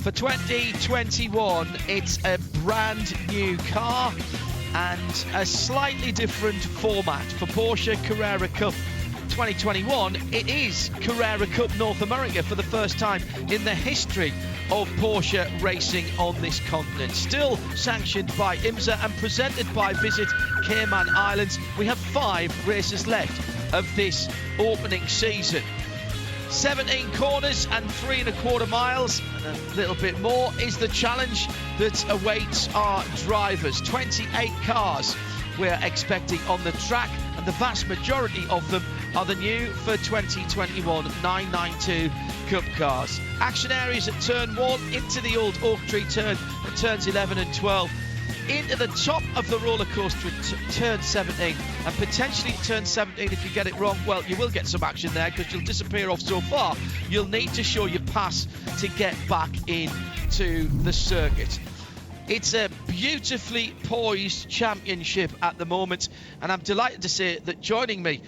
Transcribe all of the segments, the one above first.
For 2021, it's a brand new car and a slightly different format. For Porsche Carrera Cup 2021, it is Carrera Cup North America for the first time in the history of Porsche racing on this continent. Still sanctioned by IMSA and presented by Visit Cayman Islands. We have 5 races left of this opening season. 17 corners and 3¼ miles, and a little bit more is the challenge that awaits our drivers. 28 cars we're expecting on the track, and the vast majority of them are the new for 2021 992 Cup cars. Action areas at turn 1, into the old Oak Tree turn at turns 11 and 12, into the top of the roller coaster at turn 17, and potentially at turn 17, if you get it wrong, well, you will get some action there because you'll disappear off so far. You'll need to show your pass to get back into the circuit. It's a beautifully poised championship at the moment, and I'm delighted to say that joining me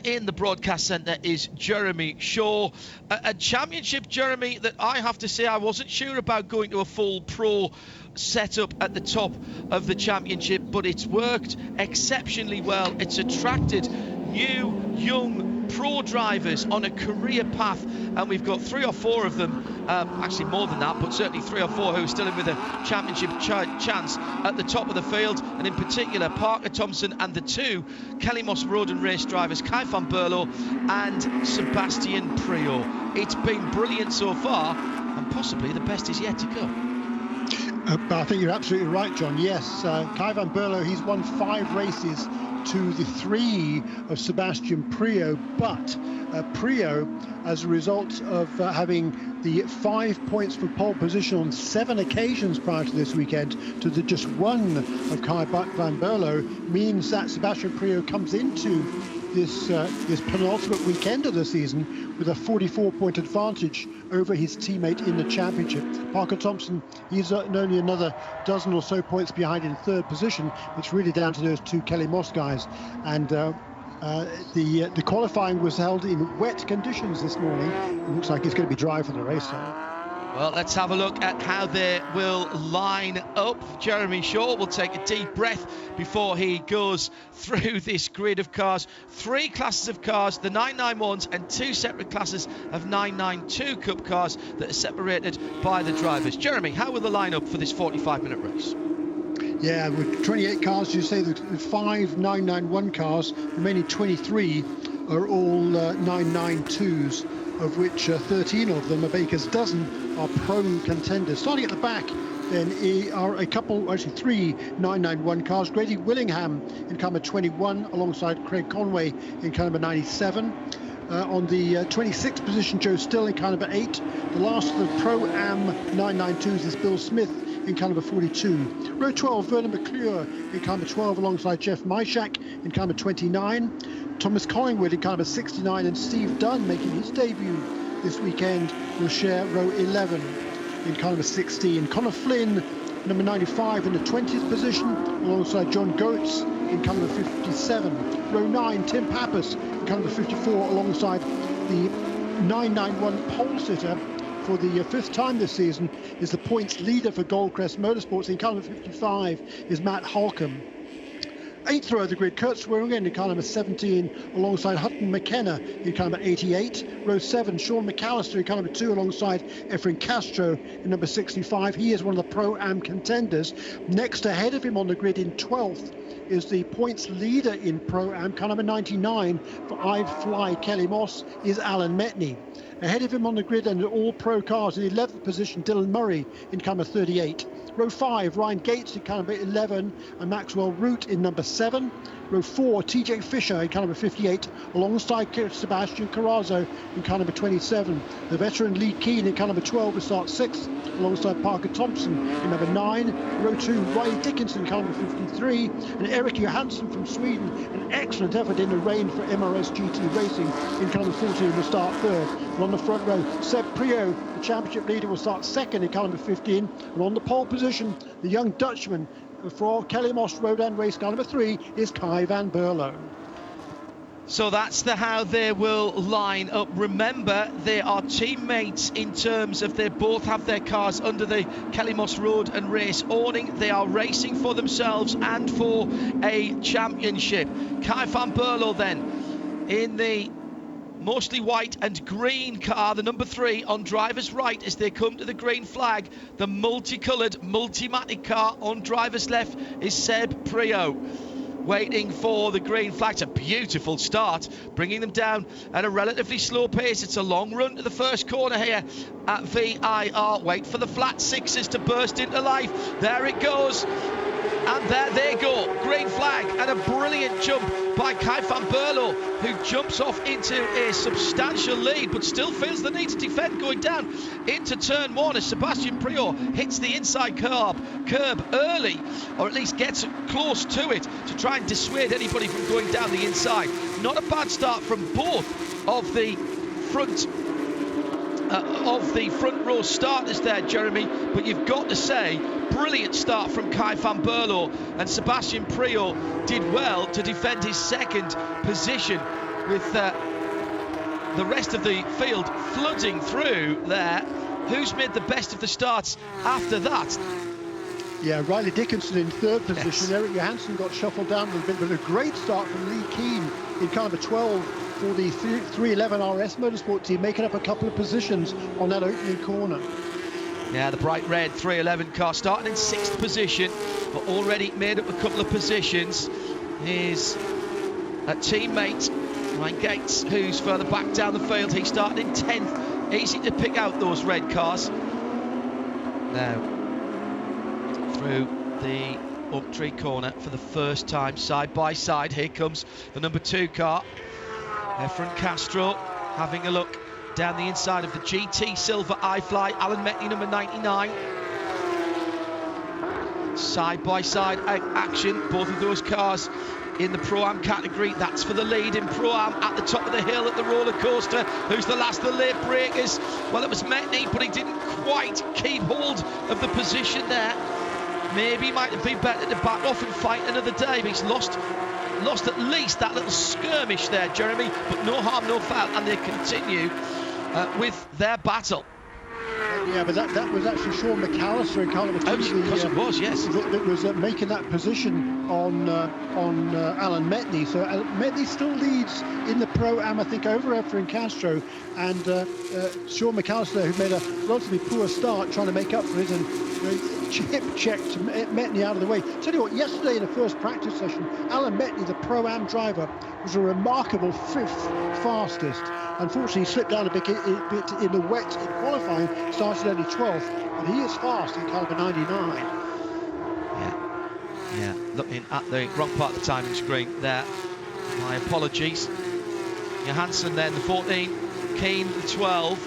in the broadcast centre is Jeremy Shaw. A championship, Jeremy, that I have to say I wasn't sure about going to a full pro setup at the top of the championship, but it's worked exceptionally well. It's attracted new, young pro drivers on a career path, and we've got 3 or 4 of them, actually more than that, but certainly 3 or 4 who are still in with a championship chance at the top of the field, and in particular Parker Thompson and the 2 Kelly Moss Road and Race drivers, Kai van Berlo and Sebastian Priaulx. It's been brilliant so far, and possibly the best is yet to come. I think you're absolutely right, John. Yes, Kai van Berlo, he's won 5 races to the 3 of Sebastian Priaulx, but Priaulx, as a result of having the 5 points for pole position on 7 occasions prior to this weekend to the just 1 of Kai van Berlo, means that Sebastian Priaulx comes into this penultimate weekend of the season with a 44-point advantage over his teammate in the championship. Parker Thompson, he's only another dozen or so points behind in 3rd position. It's really down to those 2 Kelly Moss guys. And the qualifying was held in wet conditions this morning. It looks like it's going to be dry for the race, though. Well, let's have a look at how they will line up. Jeremy Shaw will take a deep breath before he goes through this grid of cars. 3 classes of cars, the 991s, and 2 separate classes of 992 Cup cars that are separated by the drivers. Jeremy, how will they line up for this 45-minute race? Yeah, with 28 cars, you say the 5 991 cars, the remaining 23 are all 992s, of which 13 of them, a baker's dozen, are pro contenders. Starting at the back, then are a couple, actually 3 991 cars. Grady Willingham in car number 21, alongside Craig Conway in car number 97. On the 26th position, Joe Still in car number 8. The last of the Pro-Am 992s is Bill Smith in car number 42. Row 12, Vernon McClure in car number 12, alongside Jeff Myshak in car number 29. Thomas Collingwood in car number 69, and Steve Dunn making his debut this weekend will share row 11 in car number 16. Connor Flynn, number 95, in the 20th position, alongside John Goetz in car number 57. Row 9, Tim Pappas in car number 54, alongside the 991 pole sitter for the 5th time this season, is the points leader for Goldcrest Motorsports. In car number 55 is Matt Holcomb. 8th row of the grid, Kurt Swearingen in car number 17, alongside Hutton McKenna in car number 88. Row 7, Sean McAllister in car number 2, alongside Efren Castro in number 65. He is one of the Pro-Am contenders. Next ahead of him on the grid in 12th is the points leader in Pro-Am, car number 99 for I'd Fly Kelly Moss, is Alan Metney. Ahead of him on the grid and all pro cars in 11th position, Dylan Murray in car number 38. Row 5, Ryan Gates in car number 11 and Maxwell Root in number 7. Row 4, TJ Fisher in car number 58, alongside Sebastian Carrazzo in car number 27. The veteran Lee Keane in car number 12 will start 6th, alongside Parker Thompson in number 9. Row 2, Riley Dickinson in car number 53, and Eric Johansson from Sweden. An excellent effort in the rain for MRS GT Racing in car number 14 will start 3rd. And on the front row, Seb Priaulx, the championship leader, will start 2nd in car number 15. And on the pole position, the young Dutchman for Kelly Moss Road and Race car number 3 is Kai van Berlo. So that's how they will line up. Remember, they are teammates in terms of they both have their cars under the Kelly Moss Road and Race awning. They are racing for themselves and for a championship. Kai van Berlo then in the mostly white and green car, the number 3 on driver's right as they come to the green flag. The multicoloured, multimatic car on driver's left is Seb Prio, waiting for the green flag. It's a beautiful start, bringing them down at a relatively slow pace. It's a long run to the first corner here at VIR. Wait for the flat sixes to burst into life. There it goes. And there they go, green flag, and a brilliant jump by Kai van Berlo, who jumps off into a substantial lead, but still feels the need to defend going down into turn 1 as Sebastian Prior hits the inside curb early, or at least gets close to it to try and dissuade anybody from going down the inside. Not a bad start from both of the front row starters there, Jeremy, but you've got to say, brilliant start from Kai van Berlo, and Sebastian Prior did well to defend his second position with the rest of the field flooding through there. Who's made the best of the starts after that? Yeah, Riley Dickinson in third position. Yes. Eric Johansson got shuffled down a little bit, but a great start from Lee Keane in kind of a 12 for the 311 RS Motorsport team, making up a couple of positions on that opening corner. Yeah, the bright red 311 car starting in 6th position, but already made up a couple of positions. His teammate, Ryan Gates, who's further back down the field, he's starting in 10th. Easy to pick out those red cars. Now, through the up-tree corner for the first time, side by side, here comes the number 2 car. Efren Castro having a look down the inside of the GT Silver iFly. Alan Metney, number 99. Side by side action, both of those cars in the Pro-Am category. That's for the lead in Pro-Am at the top of the hill at the roller coaster. Who's the last of the late breakers? Well, it was Metney, but he didn't quite keep hold of the position there. Maybe might have been better to back off and fight another day, but he's lost at least that little skirmish there, Jeremy, but no harm, no foul, and they continue with their battle. Yeah, but that was actually Sean McAllister in kind of it was, yes. That was making that position on Alan Metney. So Metney still leads in the Pro-Am, I think, over Efren Castro, and Sean McAllister, who made a relatively poor start trying to make up for it, and chip-checked Metney out of the way. Tell you what, yesterday in the first practice session, Alan Metney, the Pro-Am driver, was a remarkable 5th fastest. Unfortunately, he slipped down a bit in the wet in qualifying, started only 12th, but he is fast in caliber 99. Yeah, looking at the wrong part of the timing screen there. My apologies. Johansson then, the 14, Keane, the 12.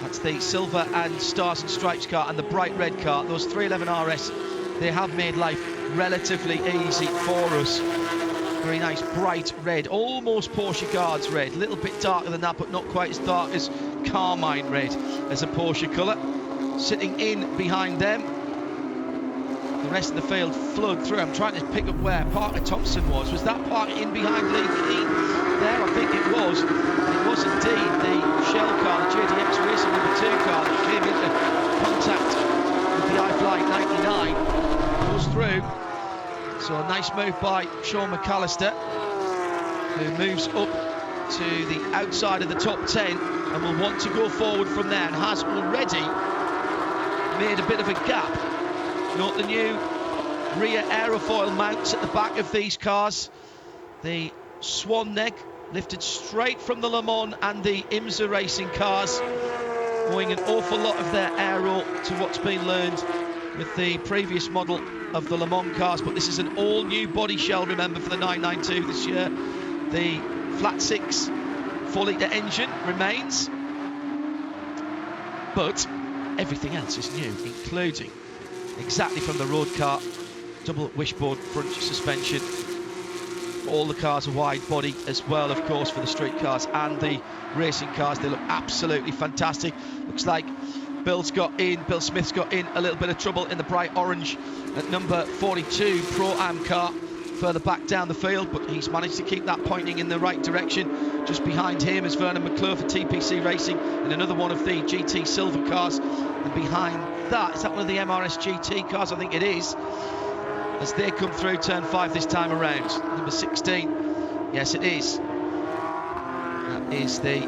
That's the silver and stars and stripes car and the bright red car. Those 311 RS, they have made life relatively easy for us. Very nice bright red, almost Porsche Guards red, a little bit darker than that, but not quite as dark as Carmine red as a Porsche colour. Sitting in behind them, the rest of the field flowed through. I'm trying to pick up where Parker Thompson was. Was that Parker in behind Lee Keane there? I think it was. It was indeed the Shell car, the JDX Racing number 2 car that came into contact with the iFly 99. Goes through. So a nice move by Sean McAllister, who moves up to the outside of the top 10 and will want to go forward from there, and has already made a bit of a gap. Note the new rear aerofoil mounts at the back of these cars. The swan neck lifted straight from the Le Mans and the IMSA racing cars, owing an awful lot of their aero to what's been learned with the previous model of the Le Mans cars, but this is an all-new body shell, remember, for the 992 this year. The flat 6 4-litre engine remains, but everything else is new, including exactly from the road car, double wishbone front suspension. All the cars are wide body as well, of course, for the street cars and the racing cars. They look absolutely fantastic. Looks like Bill Smith's got in a little bit of trouble in the bright orange at number 42 Pro-Am car. further back down the field, but he's managed to keep that pointing in the right direction. Just behind him is Vernon McClure for TPC Racing in another one of the GT Silver cars. And behind that, is that one of the MRS GT cars? I think it is. As they come through turn 5 this time around. Number 16. Yes, it is. That is the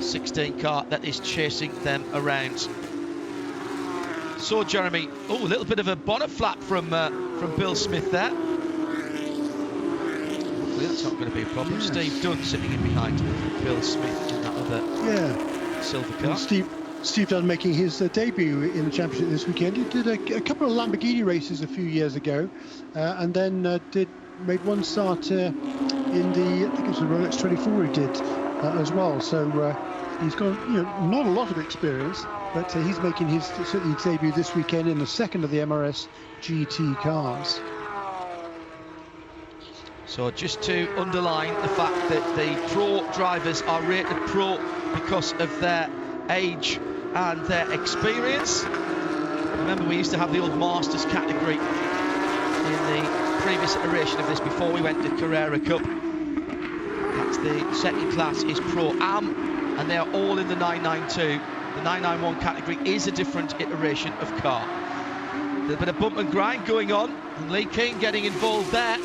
16 car that is chasing them around. So, Jeremy, a little bit of a bonnet flap from Bill Smith there. Hopefully that's not going to be a problem. Yes. Steve Dunn sitting in behind Bill Smith in that other silver car. And Steve Dunn making his debut in the championship this weekend. He did a couple of Lamborghini races a few years ago, and then made one start in the, I think it was the Rolex 24 he did as well. So he's got not a lot of experience, but he's making his debut this weekend in the second of the MRS GT cars. So just to underline the fact that the pro drivers are rated pro because of their age and their experience. Remember, we used to have the old Masters category in the previous iteration of this before we went to Carrera Cup. That's the second class is Pro Am, and they are all in the 992. The 991 category is a different iteration of car. A little bit of bump and grind going on, and Lee King getting involved there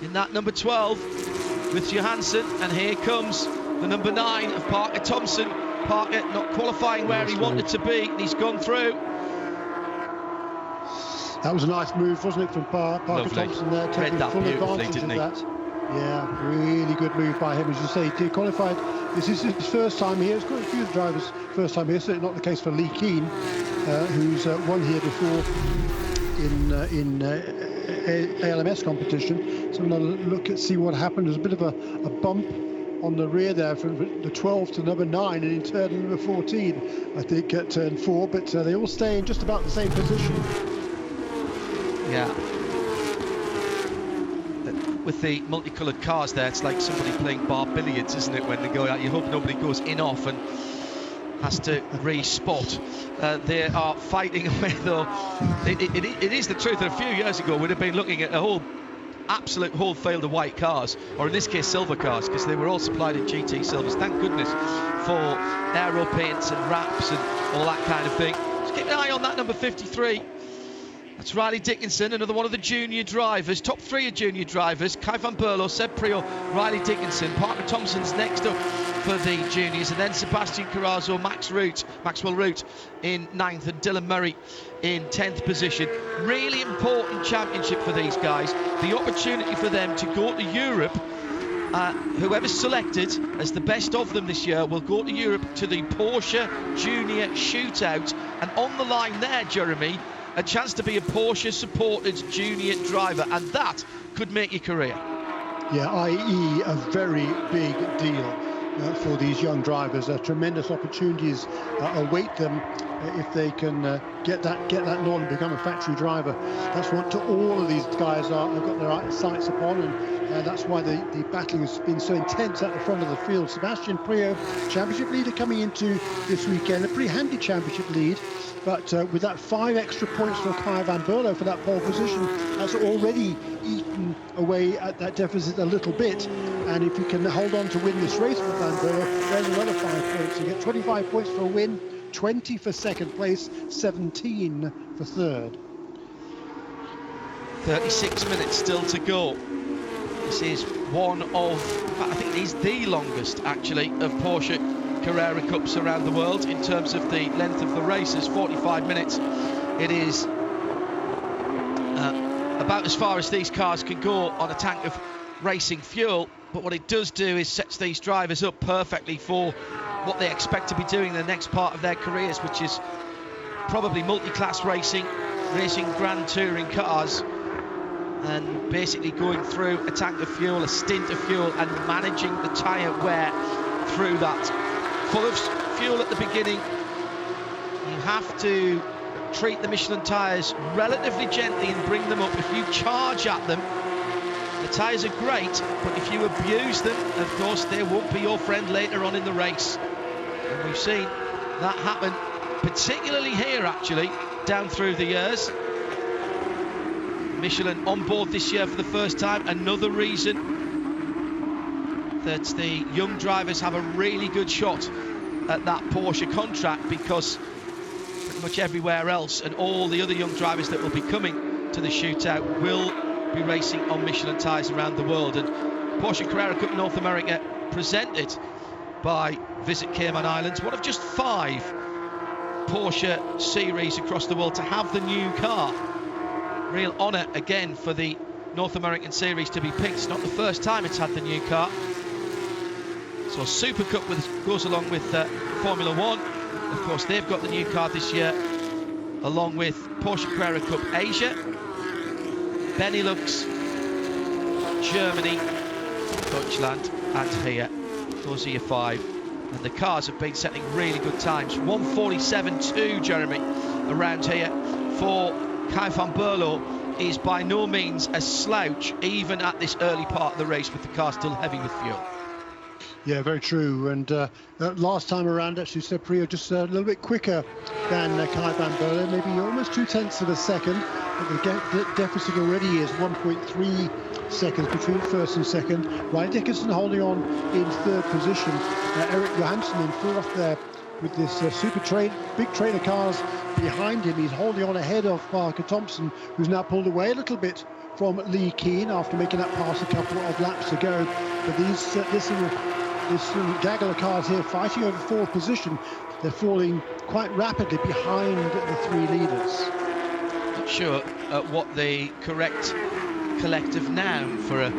in that number 12 with Johansson, and here comes the number 9 of Parker Thompson. Parker not qualifying where he wanted to be, and he's gone through. That was a nice move, wasn't it, from Parker Thompson there, taking full advantage of that. Yeah, really good move by him. As you say, he qualified. This is his first time here. It's quite a few drivers' first time here. Certainly not the case for Lee Keane, who's won here before in ALMS competition. So another look at see what happened. There's a bit of a bump on the rear there from the 12 to number 9, and in turn number 14, I think, at turn 4. But they all stay in just about the same position. Yeah. With the multicoloured cars there, it's like somebody playing bar billiards, isn't it, when they go out? You hope nobody goes in off and has to re-spot. They are fighting away, though. It is the truth that a few years ago we'd have been looking at a absolute whole field of white cars, or in this case silver cars, because they were all supplied in GT Silvers. Thank goodness for aero paints and wraps and all that kind of thing. Just keep an eye on that number 53. That's Riley Dickinson, another one of the junior drivers. Top 3 of junior drivers: Kai van Berlo, Seb Prio, Riley Dickinson. Parker Thompson's next up for the juniors, and then Sebastian Carrazzo, Maxwell Root in 9th, and Dylan Murray in 10th position. Really important championship for these guys. The opportunity for them to go to Europe. Whoever's selected as the best of them this year will go to Europe to the Porsche Junior Shootout, and on the line there, Jeremy, a chance to be a Porsche supported junior driver, and that could make your career. Yeah, i.e. a very big deal for these young drivers. Tremendous opportunities await them if they can get that nod and become a factory driver. That's what all of these guys have got their sights upon, and that's why the battling has been so intense at the front of the field. Sebastian Prio, championship leader coming into this weekend, a pretty handy championship lead. But with that 5 extra points for Kai van Berlo for that pole position, that's already eaten away at that deficit a little bit. And if you can hold on to win this race for van Berlo, there's another 5 points. You get 25 points for a win, 20 for second place, 17 for third. 36 minutes still to go. This is one of, I think it is the longest, actually, of Porsche Carrera Cups around the world in terms of the length of the races. 45 minutes. It is about as far as these cars can go on a tank of racing fuel, but what it does do is sets these drivers up perfectly for what they expect to be doing in the next part of their careers, which is probably multi-class racing Grand Touring cars, and basically going through a tank of fuel, a stint of fuel, and managing the tyre wear through that. Full of fuel at the beginning, you have to treat the Michelin tyres relatively gently and bring them up. If you charge at them, the tyres are great, but if you abuse them, of course, they won't be your friend later on in the race. And we've seen that happen, particularly here, actually, down through the years. Michelin on board this year for the first time. Another reason that the young drivers have a really good shot at that Porsche contract, because pretty much everywhere else and all the other young drivers that will be coming to the shootout will be racing on Michelin tyres around the world. And Porsche Carrera Cup North America, presented by Visit Cayman Islands, one of just 5 Porsche series across the world to have the new car. Real honour again for the North American series to be picked. It's not the first time it's had the new car. So Super Cup goes along with Formula One. Of course, they've got the new car this year, along with Porsche Carrera Cup Asia, Benelux, Germany, Deutschland, and here. Those are your 5. And the cars have been setting really good times. 1:47.2, Jeremy, around here for Kai van Berlo is by no means a slouch, even at this early part of the race, with the car still heavy with fuel. Yeah, very true. And last time around, actually, said Priaulx just a little bit quicker than Kai van Berlo, maybe almost 0.2 of a second. But the deficit already is 1.3 seconds between first and second. Ryan Dickinson holding on in 3rd position. Eric Johansson in 4th there with this big train of cars behind him. He's holding on ahead of Parker Thompson, who's now pulled away a little bit from Lee Keane after making that pass a couple of laps ago. But this little gaggle of cars here fighting over 4th position. They're falling quite rapidly behind the 3 leaders. Not sure what the correct collective noun for a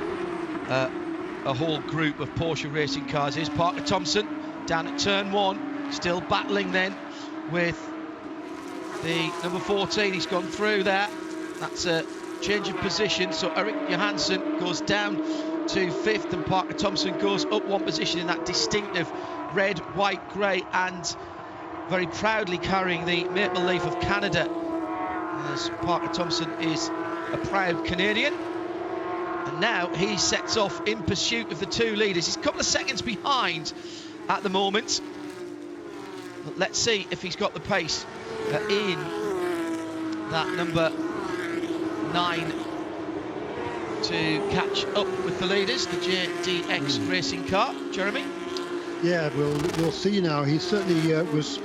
whole group of Porsche racing cars is. Parker Thompson down at turn 1, still battling then with the number 14. He's gone through there. That's a change of position, so Eric Johansson goes down to 5th and Parker Thompson goes up 1 position in that distinctive red, white, grey, and very proudly carrying the maple leaf of Canada, as Parker Thompson is a proud Canadian. And now he sets off in pursuit of the 2 leaders. He's a couple of seconds behind at the moment, but let's see if he's got the pace in that number 9 to catch up with the leaders, the JDX racing car. Jeremy? Yeah, we'll see now. He certainly was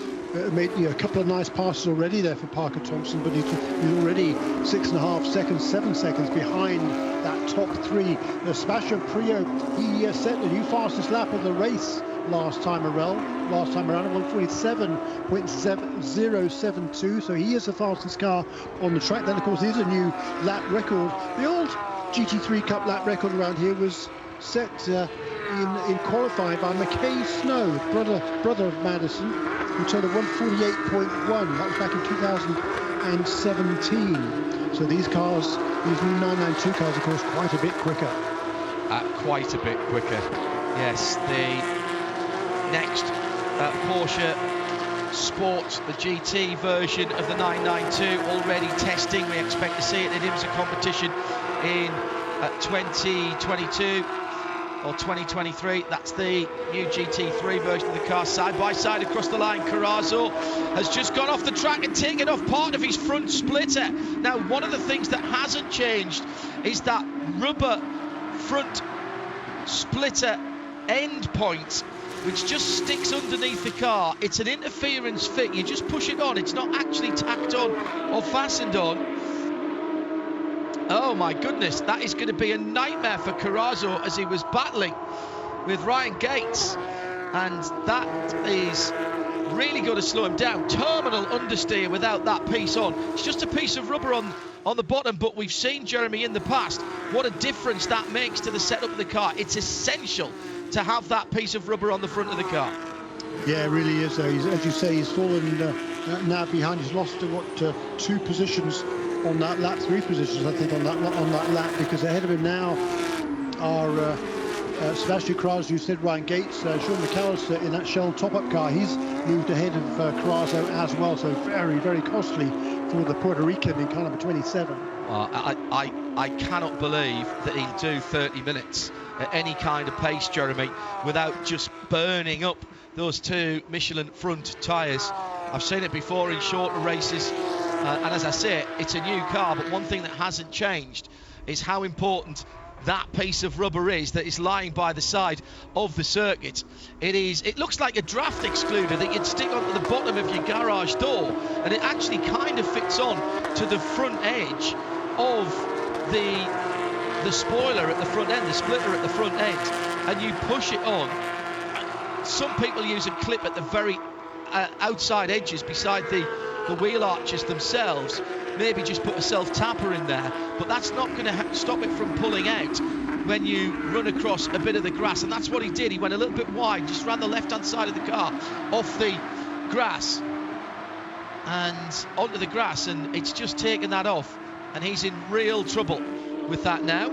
made a couple of nice passes already there for Parker Thompson, but he's already 6.5 seconds, 7 seconds behind that top 3. Sebastian Priaulx, he set the new fastest lap of the race last time around at 1:47.072, so he is the fastest car on the track. Then of course here's a new lap record. The old GT3 Cup lap record around here was set in qualifying by McKay Snow, brother of Madison, who turned a 1:48.1. That was back in 2017. So these cars, these new 992 cars, of course, quite a bit quicker. Quite a bit quicker. Yes, the next Porsche Sport, the GT version of the 992, already testing. We expect to see it in IMSA competition in 2022 or 2023. That's the new GT3 version of the car, side by side across the line. Carraro has just gone off the track and taken off part of his front splitter. Now, one of the things that hasn't changed is that rubber front splitter end point, which just sticks underneath the car. It's an interference fit. You just push it on. It's not actually tacked on or fastened on. Oh my goodness, that is going to be a nightmare for Carraro as he was battling with Ryan Gates, and that is really going to slow him down. Terminal understeer without that piece on. It's just a piece of rubber on the bottom, but we've seen, Jeremy, in the past what a difference that makes to the setup of the car. It's essential to have that piece of rubber on the front of the car. Yeah, it really is. As you say, he's fallen now behind. He's lost 2 positions on that lap, 3 positions I think on that lap, because ahead of him now are Sebastian Carraro, you said, Ryan Gates, Sean McAllister in that Shell top-up car. He's moved ahead of Carraro as well, so very, very costly for the Puerto Rican in car number 27. I cannot believe that he'll do 30 minutes at any kind of pace, Jeremy, without just burning up those 2 Michelin front tyres. I've seen it before in shorter races And as I say, it's a new car, but one thing that hasn't changed is how important that piece of rubber is that is lying by the side of the circuit. It looks like a draft excluder that you'd stick onto the bottom of your garage door, and it actually kind of fits on to the front edge of the spoiler at the front end, the splitter at the front end, and you push it on. Some people use a clip at the very outside edges beside the wheel arches themselves. Maybe just put a self-tapper in there, but that's not going to stop it from pulling out when you run across a bit of the grass, and that's what he did. He went a little bit wide, just ran the left-hand side of the car off the grass and onto the grass, and it's just taken that off, and he's in real trouble with that now.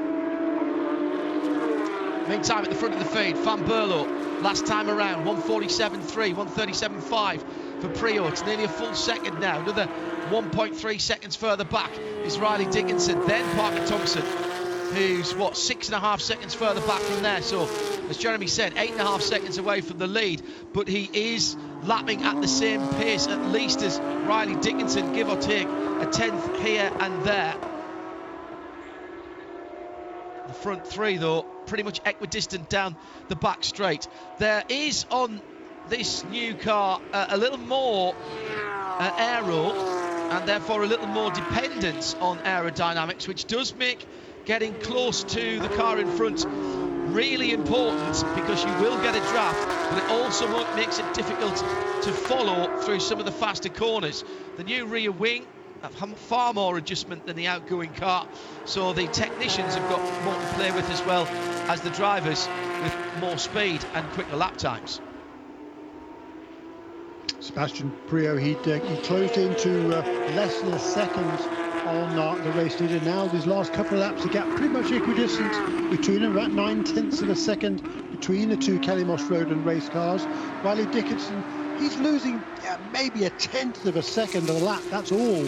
Meantime, at the front of the feed, Van Berlo, last time around, 147.3, 137.5 for Priaulx. It's nearly a full second now. Another 1.3 seconds further back is Riley Dickinson, then Parker Thompson, who's, 6.5 seconds further back from there. So, as Jeremy said, 8.5 seconds away from the lead, but he is lapping at the same pace, at least as Riley Dickinson, give or take a tenth here and there. The front three, though, pretty much equidistant down the back straight. There is on this new car a little more aero, and therefore a little more dependence on aerodynamics, which does make getting close to the car in front really important, because you will get a draft, but it also makes it difficult to follow through some of the faster corners. The new rear wing have far more adjustment than the outgoing car, so the technicians have got more to play with, as well as the drivers, with more speed and quicker lap times. Sebastian Priaulx, he closed into less than a second on the race leader. Now these last couple of laps, the gap pretty much equidistant between them, about 9/10 of a second between the two Kelly Moss Road and race cars. Riley Dickinson, he's losing maybe 1/10 of a second a lap, that's all,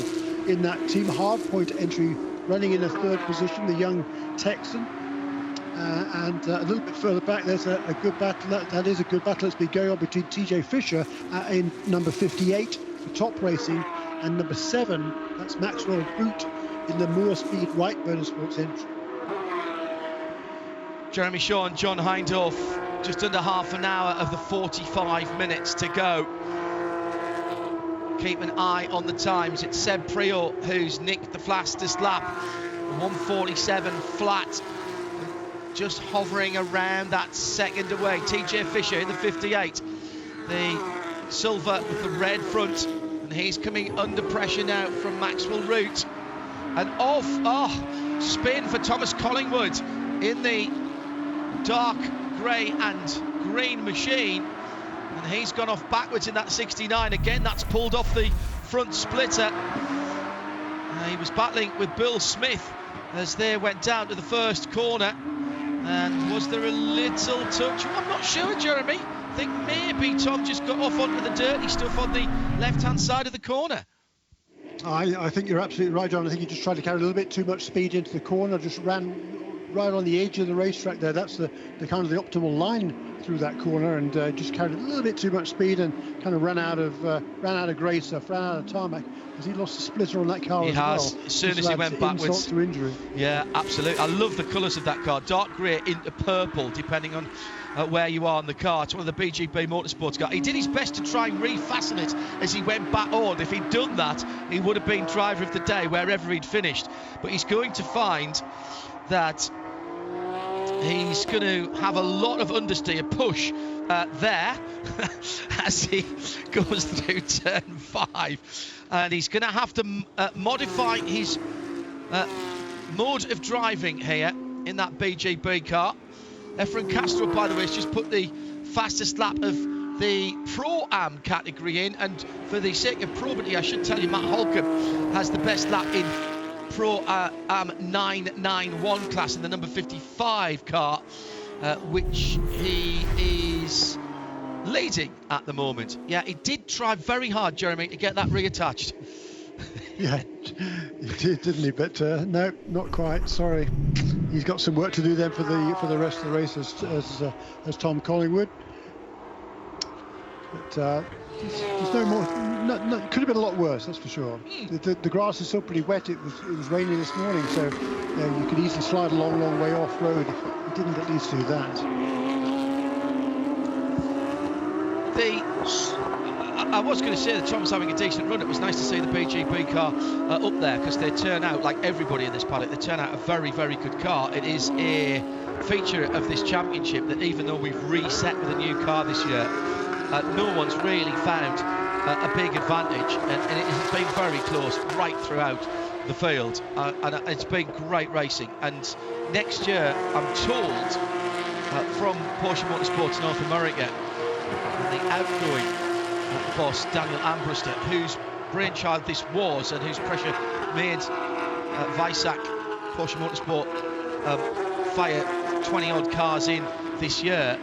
in that Team Hardpoint entry, running in a third position, the young Texan. And a little bit further back, there's a good battle. That is a good battle that's been going on between TJ Fisher in number 58 for Top Racing, and number 7, that's Maxwell Boot in the Moore Speed White Motorsports entry. Jeremy Shaw and John Hindhaugh, just under half an hour of the 45 minutes to go. Keep an eye on the times. It's Seb Priaulx who's nicked the fastest lap, 147 flat, just hovering around that second away. TJ Fisher in the 58, the silver with the red front, and he's coming under pressure now from Maxwell Root. And spin for Thomas Collingwood in the dark grey and green machine, and he's gone off backwards in that 69. Again, that's pulled off the front splitter. He was battling with Bill Smith as they went down to the first corner. And was there a little touch? I'm not sure, Jeremy. I think maybe Tom just got off onto the dirty stuff on the left-hand side of the corner. I think you're absolutely right, John. I think he just tried to carry a little bit too much speed into the corner, just ran right on the edge of the racetrack there. That's the kind of the optimal line through that corner, and just carried a little bit too much speed and kind of ran out of grey stuff, ran out of tarmac, because he lost a splitter on that car as well. As soon as he went backwards. To injury. Yeah, absolutely. I love the colours of that car, dark grey into purple, depending on where you are in the car. It's one of the BGB Motorsports cars. He did his best to try and refasten it as he went back on. If he'd done that, he would have been driver of the day wherever he'd finished. But he's going to find that he's going to have a lot of understeer push there as he goes through turn 5, and he's going to have to modify his mode of driving here in that BGB car. Efren Castro, by the way, has just put the fastest lap of the Pro-Am category in, and for the sake of probity, I should tell you Matt Holcomb has the best lap in Pro-Am 991 class in the number 55 car, which he is leading at the moment. Yeah, he did try very hard, Jeremy, to get that reattached. Yeah, he did, didn't he? But no, not quite. Sorry, he's got some work to do then for the rest of the race as Tom Collingwood. But there's could have been a lot worse, that's for sure. The grass is still pretty wet. It was raining this morning, so you could easily slide a long way off road if you didn't at least do that. I was going to say that Tom's having a decent run. It was nice to see the BGB car up there, because they turn out, like everybody in this paddock, they turn out a very good car. It is a feature of this championship that even though we've reset with a new car this year, no one's really found a big advantage, and it has been very close right throughout the field, and it's been great racing. And next year, I'm told from Porsche Motorsports North America, the outgoing boss Daniel Ambruster, whose brainchild this was and whose pressure made Weissach Porsche Motorsport fire 20 odd cars in this year,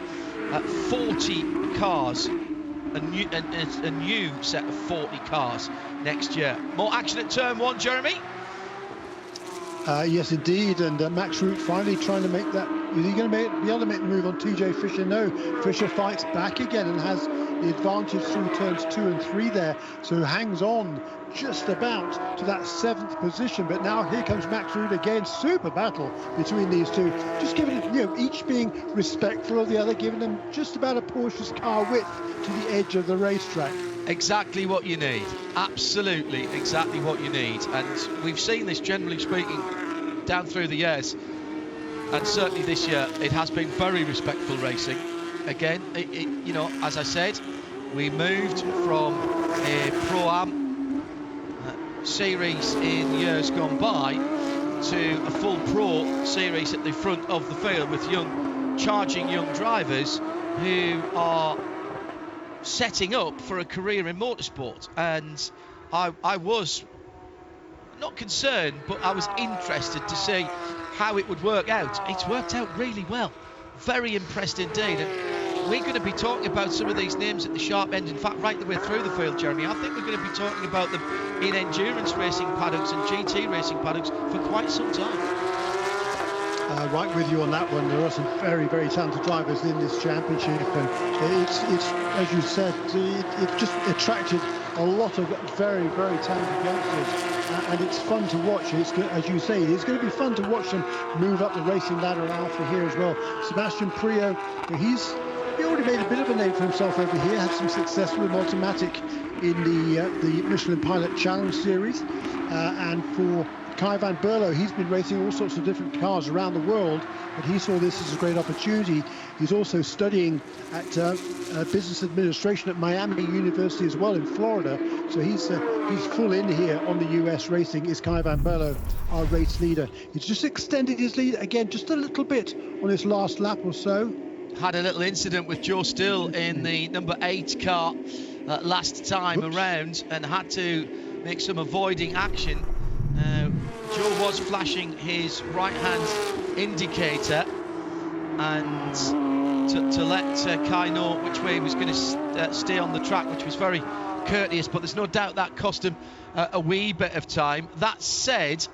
40 cars, a new set of 40 cars next year. More action at turn 1, Jeremy? Yes, indeed, and Max Root finally trying to make that. Is he going to be able to make the move on TJ Fisher? No, Fisher fights back again and has the advantage through turns 2 and 3 there, so hangs on just about to that 7th position. But now here comes Max Root again. Super battle between these two, just giving it, each being respectful of the other, giving them just about a Porsche's car width to the edge of the racetrack. Exactly what you need. Absolutely exactly what you need. And we've seen this, generally speaking, down through the years. And certainly this year, it has been very respectful racing. Again, as I said, we moved from a Pro-Am series in years gone by to a full Pro series at the front of the field with charging young drivers who are setting up for a career in motorsport. And I was not concerned, but I was interested to see how it would work out. It's worked out really well. Very impressed indeed. And we're going to be talking about some of these names at the sharp end. In fact, right the way through the field, Jeremy. I think we're going to be talking about them in endurance racing paddocks and GT racing paddocks for quite some time. Right with you on that one. There are some very talented drivers in this championship, and it's as you said, it just attracted a lot of very talented youngsters, and it's fun to watch. It's good, as you say, it's going to be fun to watch them move up the racing ladder in Alpha here as well. Sebastian Priaulx, he already made a bit of a name for himself over here, had some success with Automatic in the Michelin Pilot Challenge Series, and for Kai van Berlo, he's been racing all sorts of different cars around the world, but he saw this as a great opportunity. He's also studying at business administration at Miami University as well in Florida, so he's full in here on the US racing. Is Kai van Berlo, our race leader. He's just extended his lead again just a little bit on his last lap or so. Had a little incident with Joe Still in the number 8 car last time around, and had to make some avoiding action. Joe was flashing his right-hand indicator and to let Kai know which way he was going to stay on the track, which was very courteous, but there's no doubt that cost him a wee bit of time. That said,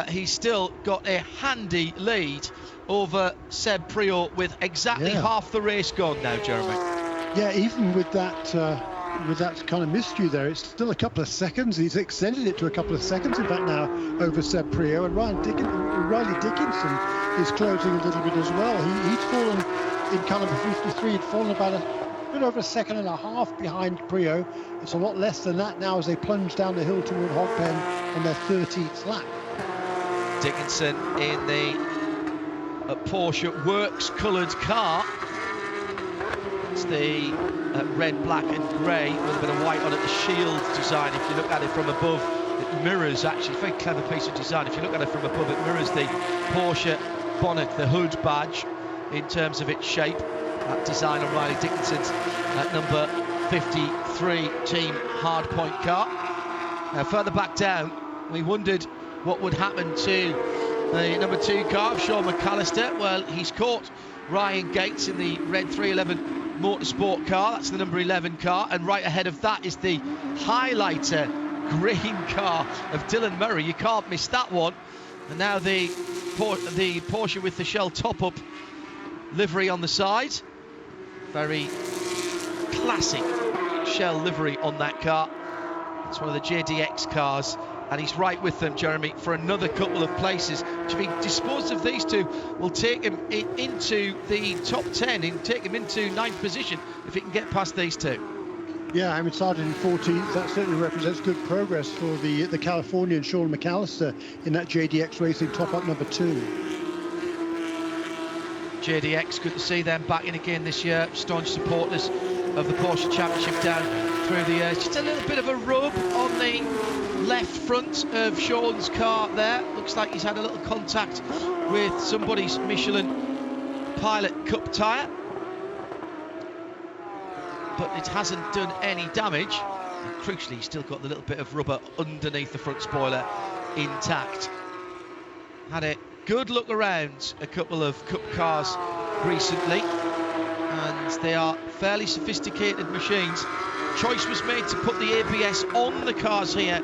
he's still got a handy lead over Seb Priaulx with exactly half the race gone now, Jeremy. Yeah, even with that kind of mystery there, it's still a couple of seconds. He's extended it to a couple of seconds, in fact, now over Seb Priaulx, and Riley Dickinson is closing a little bit as well. He's fallen in caliber 53. He'd fallen about a bit over a second and a half behind Priaulx. It's a lot less than that now as they plunge down the hill toward Hogpen on their 13th lap. Dickinson in the Porsche Works coloured car. It's the red, black and grey with a bit of white on it, the shield design. If you look at it from above, it mirrors, actually, a very clever piece of design. If you look at it from above, it mirrors the Porsche bonnet, the hood badge, in terms of its shape. That design on Riley Dickinson's number 53 Team Hardpoint car. Now, further back down, we wondered what would happen to the number 2 car of Sean McAllister. Well, he's caught Ryan Gates in the red 311 Motorsport car. That's the number 11 car, and right ahead of that is the highlighter green car of Dylan Murray. You can't miss that one. And now the Porsche with the Shell top-up livery on the side. Very classic Shell livery on that car. It's one of the JDX cars, and he's right with them, Jeremy, for another couple of places. Which, if he disposed of these two, will take him into the top 10 and take him into 9th position if he can get past these two. Yeah, having started in 14th, that certainly represents good progress for the Californian Sean McAllister in that JDX Racing top-up number 2. JDX, good to see them back in again this year. Staunch supporters of the Porsche Championship down through the years. Just a little bit of a rub on the left front of Sean's car there. Looks like he's had a little contact with somebody's Michelin Pilot Cup tyre, but it hasn't done any damage. And crucially, he's still got the little bit of rubber underneath the front spoiler intact. Had a good look around a couple of Cup cars recently, and they are fairly sophisticated machines. Choice was made to put the ABS on the cars here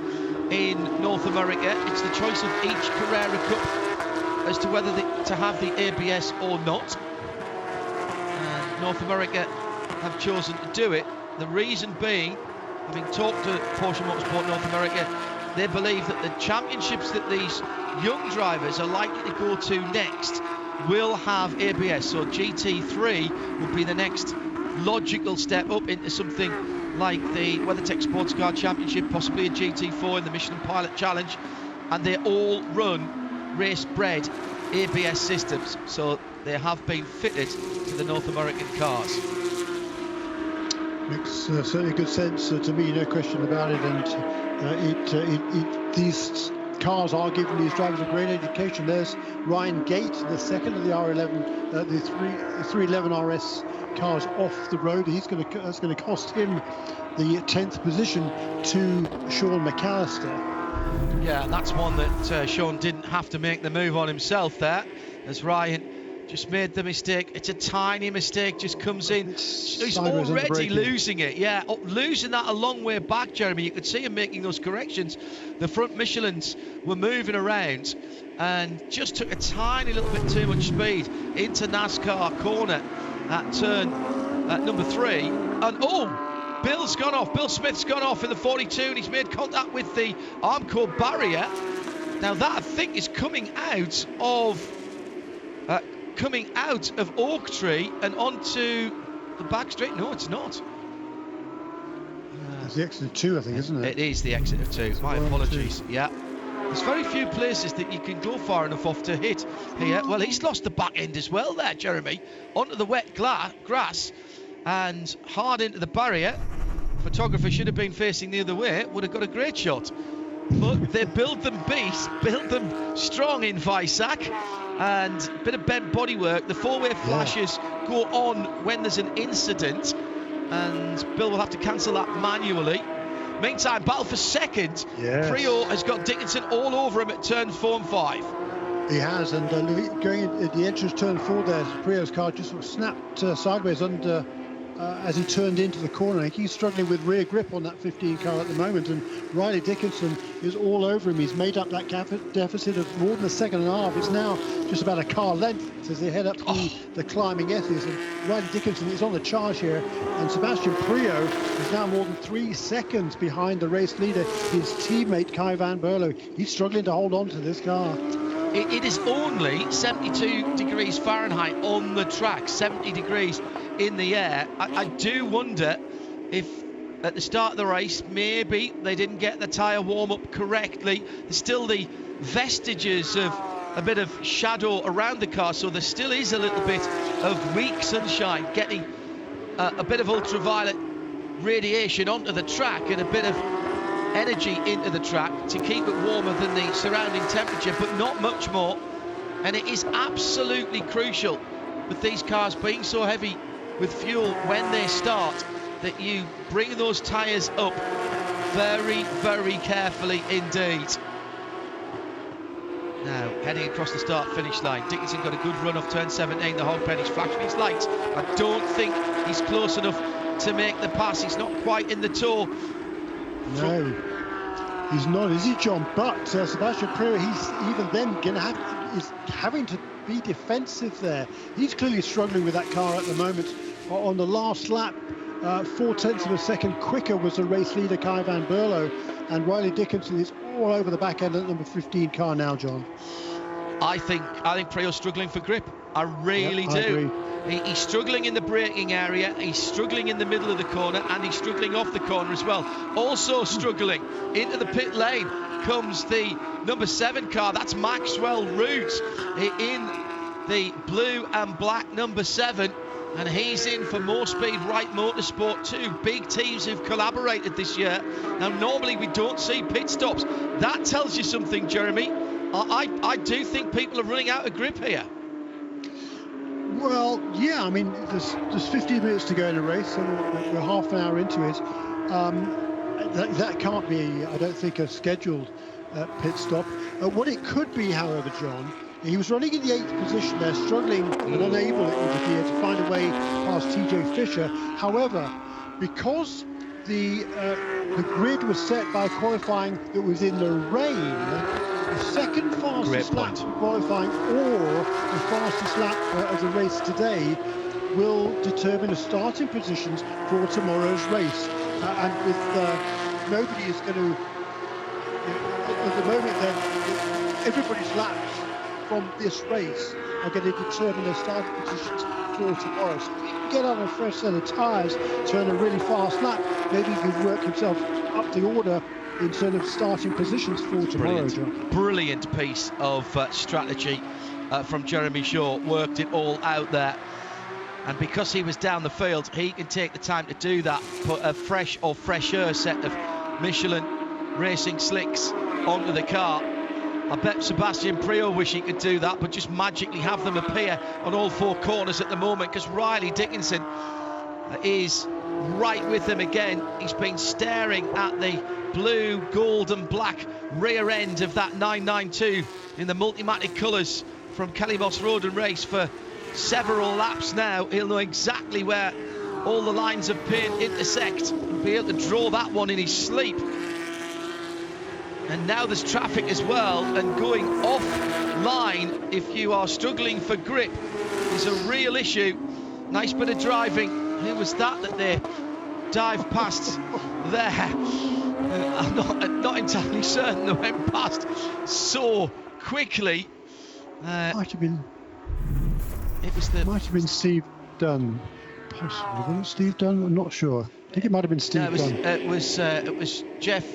in North America. It's the choice of each Carrera Cup as to whether to have the ABS or not. And North America have chosen to do it. The reason being, having talked to Porsche Motorsport North America, they believe that the championships that these young drivers are likely to go to next will have ABS. So GT3 would be the next logical step up into something like the WeatherTech Sports Car Championship, possibly a GT4 in the Michelin Pilot Challenge, and they all run race-bred ABS systems, so they have been fitted to the North American cars. Makes certainly good sense to me, no question about it. And these cars are giving these drivers a great education. There's Ryan Gate, the second of the R11, the 311 RS cars off the road. That's going to cost him the 10th position to Sean McAllister. Yeah, that's one that Sean didn't have to make the move on himself there, as Ryan just made the mistake. It's a tiny mistake, just comes in. He's already losing it. Yeah, losing that a long way back, Jeremy. You could see him making those corrections. The front Michelins were moving around and just took a tiny little bit too much speed into NASCAR corner at turn number 3. And Bill's gone off. Bill Smith's gone off in the 42, and he's made contact with the Armco barrier. Now that, I think, is coming out of Oak Tree and onto the back straight. No, it's not. It's the exit of 2, I think, isn't it? It is the exit of 2. My apologies. Yeah. There's very few places that you can go far enough off to hit here. Well, he's lost the back end as well there, Jeremy. Onto the wet grass and hard into the barrier. Photographer should have been facing the other way. Would have got a great shot. But they build them strong in Weissach. And a bit of bent bodywork. The 4-way flashes go on when there's an incident, and Bill will have to cancel that manually. Meantime, battle for second. Yes. Prio has got Dickinson all over him at turns 4 and 5. He has, and going at the entrance turn 4 there, Prio's car just sort of snapped sideways under as he turned into the corner. I think he's struggling with rear grip on that 15 car at the moment, and Riley Dickinson is all over him. He's made up that deficit of more than a second and a half. It's now just about a car length as they head up the climbing S's, and Riley Dickinson is on the charge here, and Sebastian Prio is now more than 3 seconds behind the race leader, his teammate Kai van Berlo. He's struggling to hold on to this car. It is only 72 degrees Fahrenheit on the track, 70 degrees in the air. I do wonder if at the start of the race maybe they didn't get the tyre warm up correctly. There's still the vestiges of a bit of shadow around the car, so there still is a little bit of weak sunshine getting a bit of ultraviolet radiation onto the track and a bit of energy into the track to keep it warmer than the surrounding temperature, but not much more. And it is absolutely crucial with these cars being so heavy with fuel when they start that you bring those tyres up very, very carefully indeed. Now, heading across the start-finish line, Dickinson got a good run off turn 17, the Hogpen. He's flashing his lights. I don't think he's close enough to make the pass. He's not quite in the tow. No, he's not, is he, John? But Sebastian Prio, he's even then is having to be defensive there. He's clearly struggling with that car at the moment. On the last lap, 4/10 of a second quicker was the race leader, Kai van Berlo, and Riley Dickinson is all over the back end of the number 15 car now, John. I think Prio's struggling for grip. I really do. I agree. He's struggling in the braking area, he's struggling in the middle of the corner, and he's struggling off the corner as well. Also struggling into the pit lane comes the number 7 car. That's Maxwell Root in the blue and black number 7, and he's in for More Speed Right Motorsport. 2 big teams who've collaborated this year. Now normally we don't see pit stops. That tells you something, Jeremy. I do think people are running out of grip here. Well, yeah, I mean, there's 15 minutes to go in a race, and we're half an hour into it. That can't be, I don't think, a scheduled pit stop. What it could be, however, John, he was running in the 8th position there, struggling and unable, it would appear, to find a way past TJ Fisher. However, because the grid was set by qualifying that was in the rain, the second fastest lap of qualifying or the fastest lap of the race today will determine the starting positions for tomorrow's race. And with nobody is going to, at the moment, then everybody's laps from this race are going to determine their starting positions for tomorrow. So if he can get on a fresh set of tyres, turn a really fast lap, maybe he can work himself up the order in terms of starting positions for tomorrow, John. Brilliant piece of strategy from Jeremy Shaw. Worked it all out there. And because he was down the field, he can take the time to do that. Put a fresh or fresher set of Michelin racing slicks onto the car. I bet Sebastian Priaulx wish he could do that, but just magically have them appear on all 4 corners at the moment, because Riley Dickinson is right with them again. He's been staring at the blue, gold and black rear end of that 992 in the multimatic colours from Kelly Moss Road and Race for several laps now. He'll know exactly where all the lines of paint intersect and be able to draw that one in his sleep. And now there's traffic as well, and going offline if you are struggling for grip is a real issue. Nice bit of driving. Who was that they dived past there? I'm not entirely certain they went past so quickly. Might have been. It was the. Might have been Steve Dunn. Possibly. Was it Steve Dunn? I'm not sure. I think it might have been Steve Dunn. It was Jeff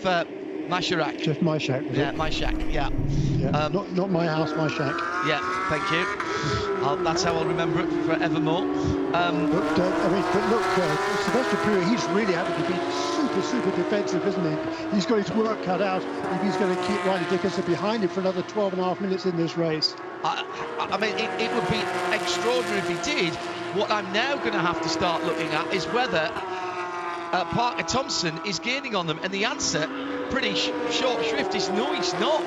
Masharak. Jeff Myshak, was it? Myshak, yeah. Not my house, my shack. Yeah, thank you. That's how I'll remember it forevermore. But look, Sebastian Priaulx, he's really having to be super defensive, isn't he? He's got his work cut out if he's going to keep Riley Dickinson behind him for another 12 and a half minutes in this race. I mean, it would be extraordinary if he did. What I'm now going to have to start looking at is whether Parker Thompson is gaining on them, and the answer, pretty short shrift, is no, he's not.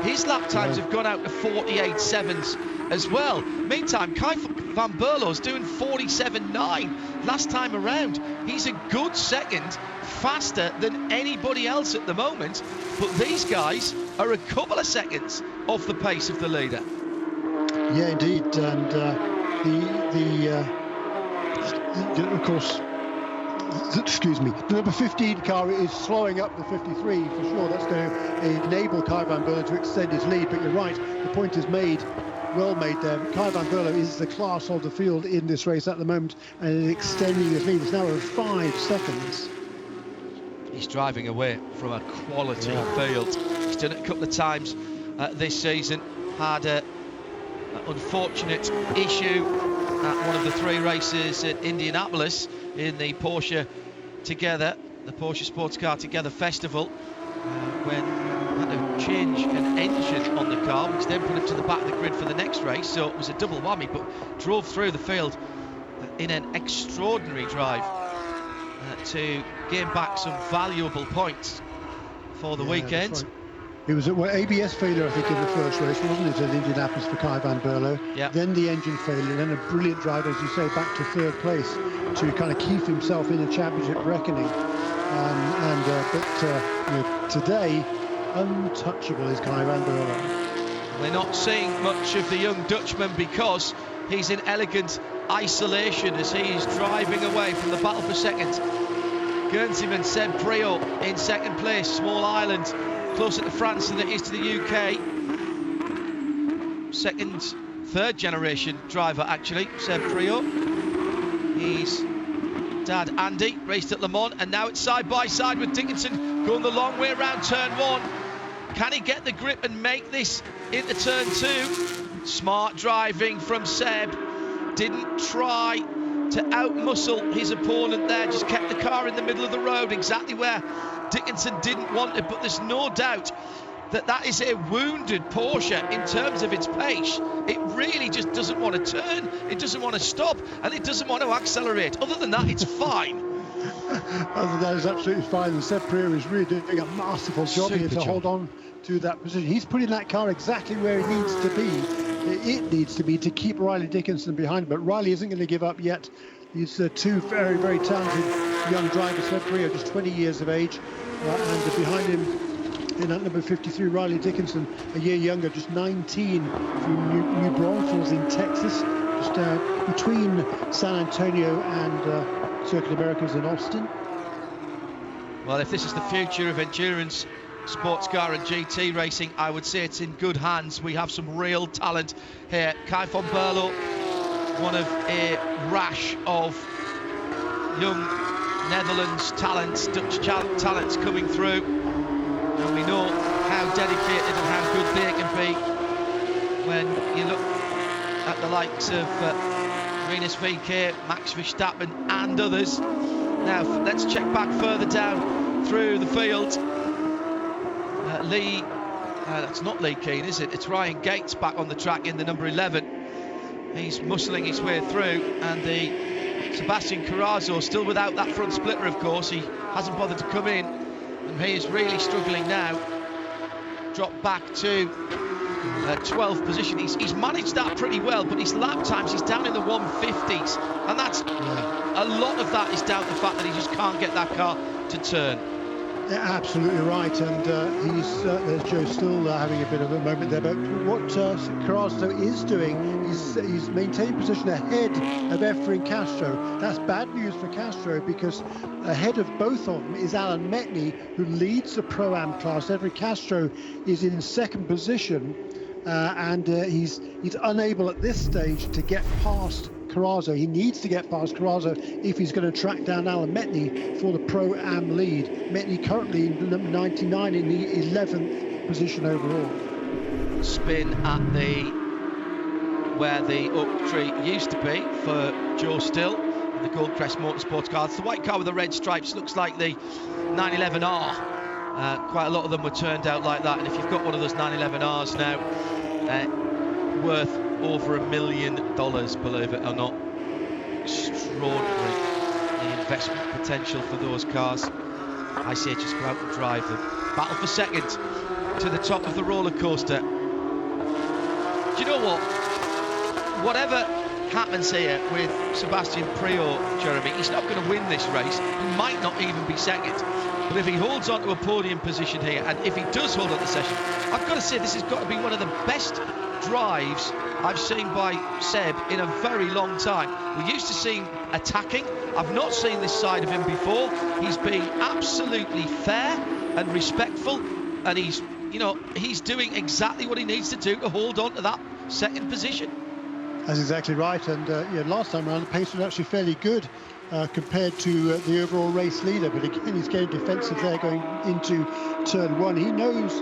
His lap times have gone out to 48.7s as well. Meantime, Kai van Berlo's doing 47.9 last time around. He's a good second, faster than anybody else at the moment, but these guys are a couple of seconds off the pace of the leader. Yeah, indeed, and of course, excuse me, the number 15 car is slowing up the 53 for sure. That's going to enable Kai van Berlo to extend his lead, but you're right, the point is made, well made there. Kai van Berlo is the class of the field in this race at the moment, and is extending his lead. It's now over 5 seconds. He's driving away from a quality field. He's done it a couple of times this season. Had an unfortunate issue at one of the 3 races at Indianapolis in the Porsche Together, the Porsche Sports Car Together Festival, when had to change an engine on the car, which then put him to the back of the grid for the next race. So it was a double whammy, but drove through the field in an extraordinary drive to gain back some valuable points for the weekend. Right. It was ABS failure, I think, in the first race, wasn't it, at Indianapolis for Kai van Berlo? Yep. Then the engine failure, then a brilliant drive, as you say, back to 3rd place to kind of keep himself in a championship reckoning. But today, untouchable is Kai van Berlo. We're not seeing much of the young Dutchman because he's in elegant isolation as he's driving away from the battle for second. Guernseyman Seb Priault in second place, small island, closer to France than it is to the UK. Third generation driver actually, Seb Priault. His dad Andy raced at Le Mans, and now it's side by side with Dickinson going the long way around turn one. Can he get the grip and make this into turn two? Smart driving from Seb. Didn't try to outmuscle his opponent there, just kept the car in the middle of the road, exactly where Dickinson didn't want it. But there's no doubt that is a wounded Porsche in terms of its pace. It really just doesn't want to turn, it doesn't want to stop, and it doesn't want to accelerate. Other than that, it's fine. Other than that, is absolutely fine. And Seb Priault is really doing a masterful job here to hold on to that position. He's putting that car exactly where it needs to be. It needs to be to keep Riley Dickinson behind, but Riley isn't going to give up yet. These two very, very talented young drivers. Seb Priault, just 20 years of age, and behind him in at number 53, Riley Dickinson, a year younger, just 19, from New Braunfels in Texas, just between San Antonio and Circuit Americas in Austin. Well, if this is the future of endurance sports car and GT racing, I would say it's in good hands. We have some real talent here. Kai van Berlo, one of a rash of young Netherlands talents, Dutch talents coming through, and we know how dedicated and how good they can be when you look at the likes of Rinus VK, Max Verstappen and others. Now let's check back further down through the field. That's not Lee Keane, is it? It's Ryan Gates back on the track in the number 11. He's muscling his way through, and the Sebastian Carrazzo still without that front splitter, of course. He hasn't bothered to come in, and he is really struggling now. Dropped back to 12th position. He's managed that pretty well, but his lap times, he's down in the 150s, and that's a lot of that is down to the fact that he just can't get that car to turn. Yeah, absolutely right, and there's Joe still having a bit of a moment there, but what Carrazzo is doing is he's maintaining position ahead of Efren Castro. That's bad news for Castro, because ahead of both of them is Alan Metney, who leads the Pro-Am class. Efren Castro is in second position, and he's unable at this stage to get past Carrazzo. He needs to get past Carrazzo if he's going to track down Alan Metney for the Pro-Am lead. Metney currently in number 99 in the 11th position overall. Spin at where the oak tree used to be for Joe Still, the Goldcrest Motorsports car. It's the white car with the red stripes, looks like the 911R. Quite a lot of them were turned out like that, and if you've got one of those 911Rs now, worth over $1 million, believe it or not. Extraordinary, the investment potential for those cars. I say just go out and drive them. Battle for second to the top of the roller coaster. Do you know what? Whatever happens here with Sebastian Priault, Jeremy, he's not going to win this race. He might not even be second. But if he holds on to a podium position here, and if he does hold on to the session, I've got to say this has got to be one of the best drives I've seen by Seb in a very long time. We're used to seeing attacking. I've not seen this side of him before. He's being absolutely fair and respectful, and he's doing exactly what he needs to do to hold on to that second position. That's exactly right, and last time around the pace was actually fairly good compared to the overall race leader, but again he's getting defensive there going into turn one. He knows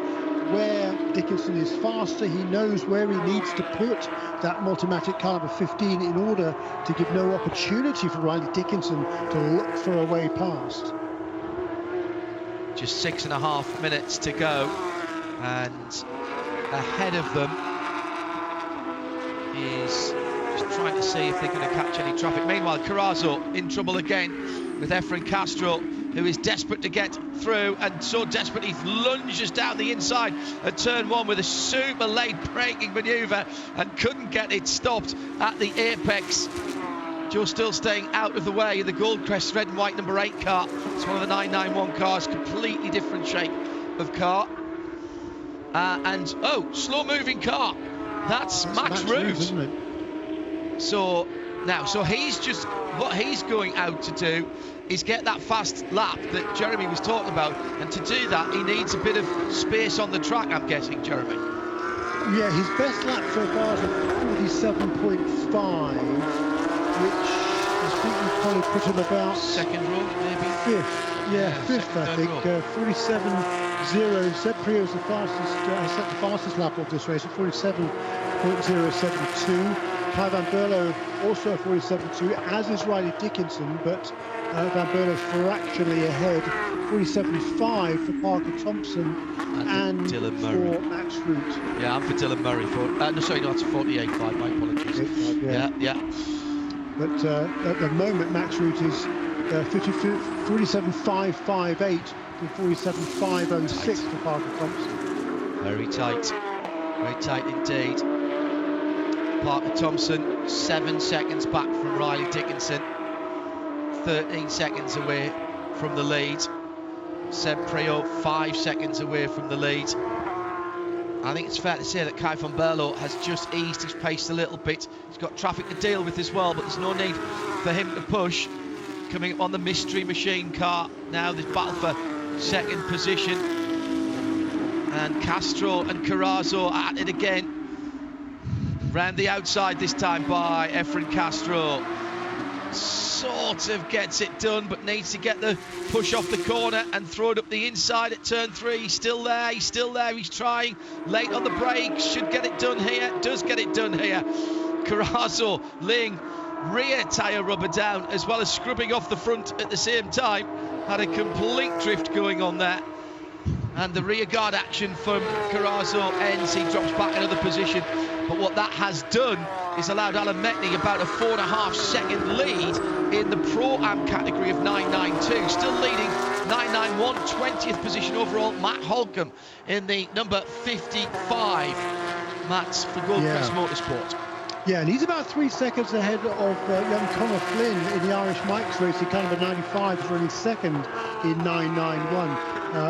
where Dickinson is faster, he knows where he needs to put that Multimatic car number 15 in order to give no opportunity for Riley Dickinson to look for a way past. Just 6.5 minutes to go, and ahead of them is just trying to see if they're going to catch any traffic. Meanwhile, Carrazzo in trouble again with Efren Castro, who is desperate to get through, and so desperate he lunges down the inside at turn one with a super late braking manoeuvre and couldn't get it stopped at the apex. Joe Still staying out of the way of the Goldcrest red and white number 8 car. It's one of the 991 cars, completely different shape of car. Slow moving car. That's Max Roos. Isn't it? So now. So what he's going out to do is get that fast lap that Jeremy was talking about, and to do that he needs a bit of space on the track, I'm guessing, Jeremy. Yeah, his best lap so far is a 47.5, which I think would probably put him about second row, maybe fifth. Yeah, fifth, I think. 47.0. Seb Prio's the fastest, set the fastest lap of this race at 47.072. Kai van Berlo also 47.2, as is Riley Dickinson, but Van Berlo fractionally ahead. 47.5 for Parker Thompson and Dylan for Murray. Max Root. Yeah, I'm for Dylan Murray. That's 48.5. My apologies. 48.5, yeah. But at the moment, Max Root is 47.558 to 47.506 for Parker Thompson. Very tight indeed. Parker Thompson 7 seconds back from Riley Dickinson, 13 seconds away from the lead. Seb Prio 5 seconds away from the lead. I think it's fair to say that Kai van Berlo has just eased his pace a little bit. He's got traffic to deal with as well, but there's no need for him to push. Coming up on the Mystery Machine car now, this battle for second position, and Castro and Carrazzo at it again. Round the outside this time by Efren Castro. Sort of gets it done, but needs to get the push off the corner and throw it up the inside at turn 3. He's still there, he's trying. Late on the brake, should get it done here, does get it done here. Carrazzo laying rear tyre rubber down as well as scrubbing off the front at the same time. Had a complete drift going on there. And the rear guard action from Carrazzo ends, he drops back another position. But what that has done is allowed Alan Metni about a 4.5 second lead in the Pro-Am category of 992. Still leading 991, 20th position overall. Matt Holcomb in the number 55. Matt's for Goldcrest Motorsport. Yeah, and he's about 3 seconds ahead of young Conor Flynn in the Irish Mike's race. He kind of a 95 is running second in 991.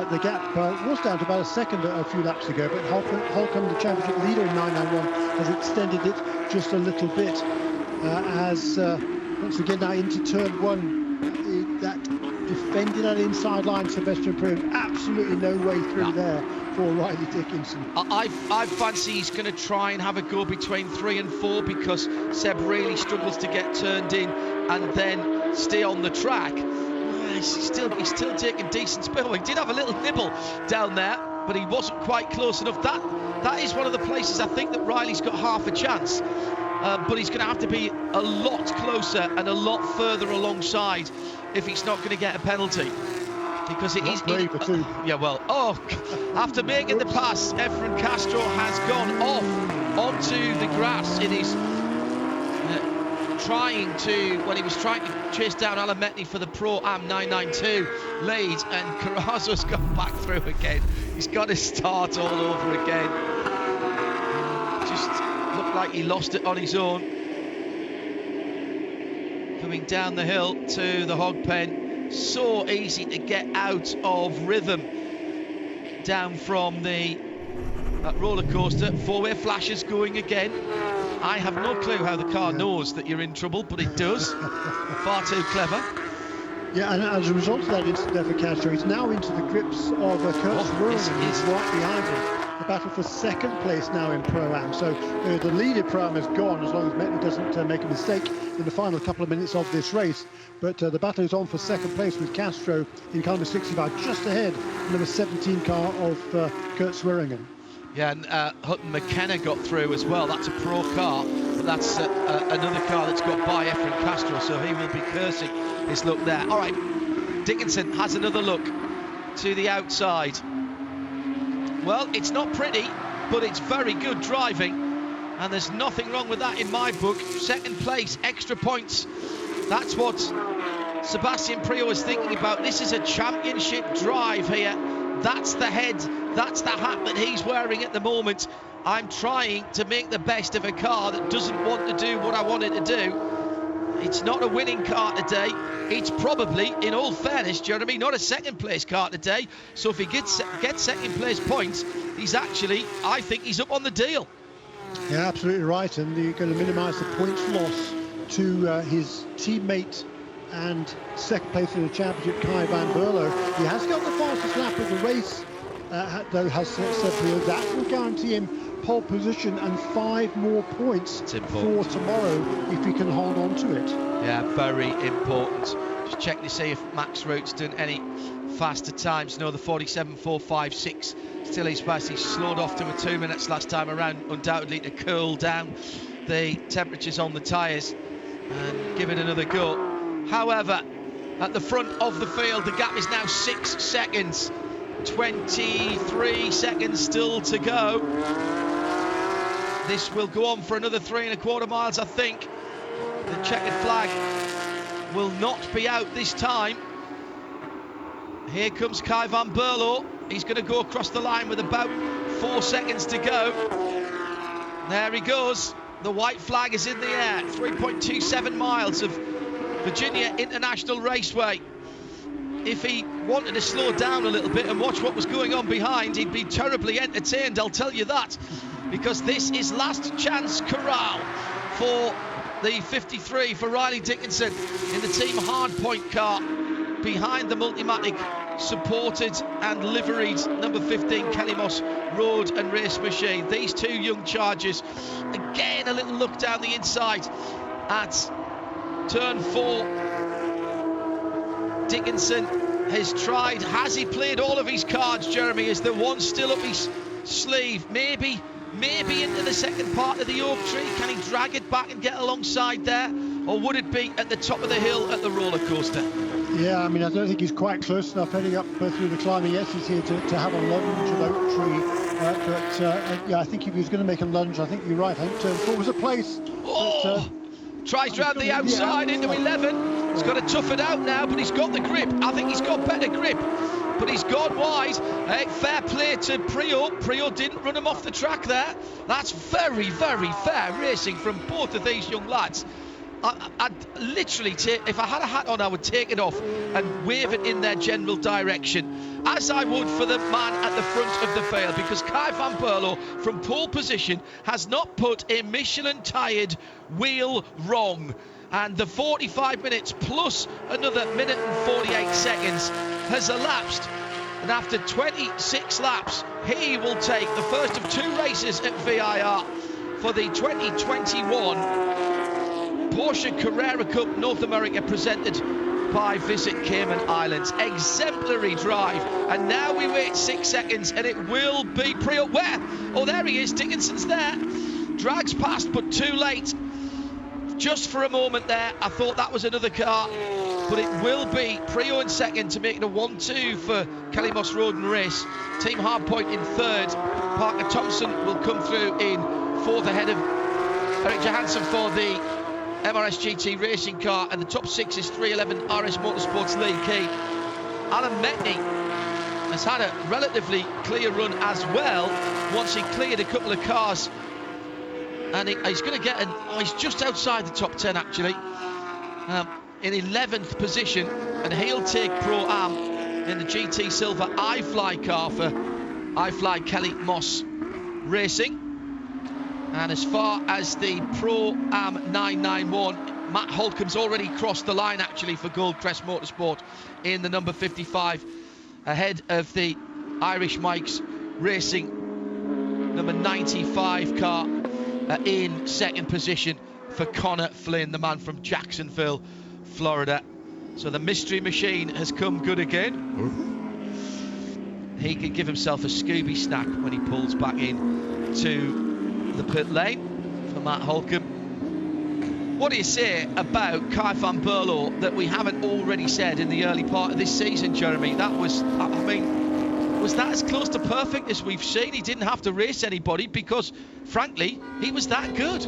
The gap was down to about a second a few laps ago, but Holcomb, the championship leader in 991, has extended it just a little bit. As once again now into turn 1, that defending that inside line, Sebastian Preux, absolutely no way through there for Riley Dickinson. I fancy he's going to try and have a go between 3 and 4, because Seb really struggles to get turned in and then stay on the track. He's still taking decent speed. He did have a little nibble down there, but he wasn't quite close enough. That is one of the places I think that Riley's got half a chance. But he's going to have to be a lot closer and a lot further alongside if he's not going to get a penalty. Because it is... after making the pass, Efren Castro has gone off onto the grass. It is when he was trying to chase down Alan Metni for the Pro-Am 992 lead, and Carrazzo's gone back through again. He's got to start all over again. Just looked like he lost it on his own. Coming down the hill to the hog pen. So easy to get out of rhythm down from the roller coaster. Four-way flashes going again. I have no clue how the car knows that you're in trouble, but it does. Far too clever. Yeah, and as a result of that instant there for Castro, he's now into the grips of Kurt Swerling, who's right behind him. The battle for second place now in Pro-Am. So the lead in Pro-Am is gone, as long as Metni doesn't make a mistake in the final couple of minutes of this race. But the battle is on for second place, with Castro in car number 65 just ahead of number 17 car of Kurt Swearingen. Yeah, and Hutton McKenna got through as well. That's a pro car, but that's another car that's got by Efren Castro, so he will be cursing his luck there. All right, Dickinson has another look to the outside. Well, it's not pretty, but it's very good driving, and there's nothing wrong with that in my book. Second place, extra points. That's what Sebastian Prio is thinking about. This is a championship drive here. That's the head, that's the hat that he's wearing at the moment. I'm trying to make the best of a car that doesn't want to do what I want it to do. It's not a winning car today. It's probably, in all fairness, Jeremy, not a second place car today. So if he gets second place points, he's actually, I think he's up on the deal. Yeah, absolutely right. And you're going to minimise the points loss to his teammate and second place in the championship, Kai van Berlo. He has got the fastest lap of the race, though, has said that will guarantee him pole position and 5 more points for tomorrow if he can hold on to it. Yeah, very important. Just checking to see if Max Root's done any faster times. No, the 47.456 still his best. He slowed off to a 2 minutes last time around, undoubtedly to cool down the temperatures on the tyres and give it another go. However, at the front of the field, the gap is now 6 seconds. 23 seconds still to go. This will go on for another 3¼ miles, I think. The checkered flag will not be out this time. Here comes Kai van Berlo. He's going to go across the line with about 4 seconds to go. There he goes. The white flag is in the air. 3.27 miles of Virginia International Raceway. If he wanted to slow down a little bit and watch what was going on behind, he'd be terribly entertained, I'll tell you that. Because this is last chance corral for the 53 for Riley Dickinson in the team hardpoint car behind the Multimatic, supported and liveried number 15 Kelly Moss road and race machine. These two young chargers, again a little look down the inside at turn 4. Dickinson has tried, has he played all of his cards, Jeremy? Is there one still up his sleeve? Maybe into the second part of the oak tree. Can he drag it back and get alongside there? Or would it be at the top of the hill at the roller coaster? Yeah, I mean, I don't think he's quite close enough heading up through the climbing edges here to have a lunge at oak tree. Yeah, I think if he was going to make a lunge, I think you're right. I think turn 4 was a place. Tries round the outside into 11. He's got to tough it out now, but he's got the grip. I think he's got better grip, but he's gone wide. Fair play to Prio. Prio didn't run him off the track there. That's very, very fair racing from both of these young lads. I'd literally take, if I had a hat on, I would take it off and wave it in their general direction, as I would for the man at the front of the field, because Kai van Berlo from pole position has not put a Michelin tired wheel wrong, and the 45 minutes plus another minute and 48 seconds has elapsed, and after 26 laps he will take the first of 2 races at VIR for the 2021 Porsche Carrera Cup North America, presented by Visit Cayman Islands. Exemplary drive, and now we wait 6 seconds and it will be Prio. Where? Oh, there he is. Dickinson's there. Drags past, but too late. Just for a moment there, I thought that was another car, but it will be Prio in second to make it a 1-2 for Kelly Moss Road and Race. Team Hardpoint in third. Parker Thompson will come through in fourth ahead of Eric Johansson for the MRS GT racing car, and the top 6 is 311 RS Motorsports Lee Key. Alan Metney has had a relatively clear run as well, once he cleared a couple of cars, and he's going to get he's just outside the top 10 actually, in 11th position, and he'll take Pro-Am in the GT Silver iFly car for iFly Kelly Moss Racing. And as far as the Pro-Am 991, Matt Holcomb's already crossed the line actually for Goldcrest Motorsport in the number 55, ahead of the Irish Mike's Racing number 95 car, in second position for Connor Flynn, the man from Jacksonville, Florida. So the mystery machine has come good again. He could give himself a Scooby snack when he pulls back in to the pit lane for Matt Holcomb. What do you say about Kai van Berlo that we haven't already said in the early part of this season, Jeremy? That was, I mean, was that as close to perfect as we've seen? He didn't have to race anybody because, frankly, he was that good.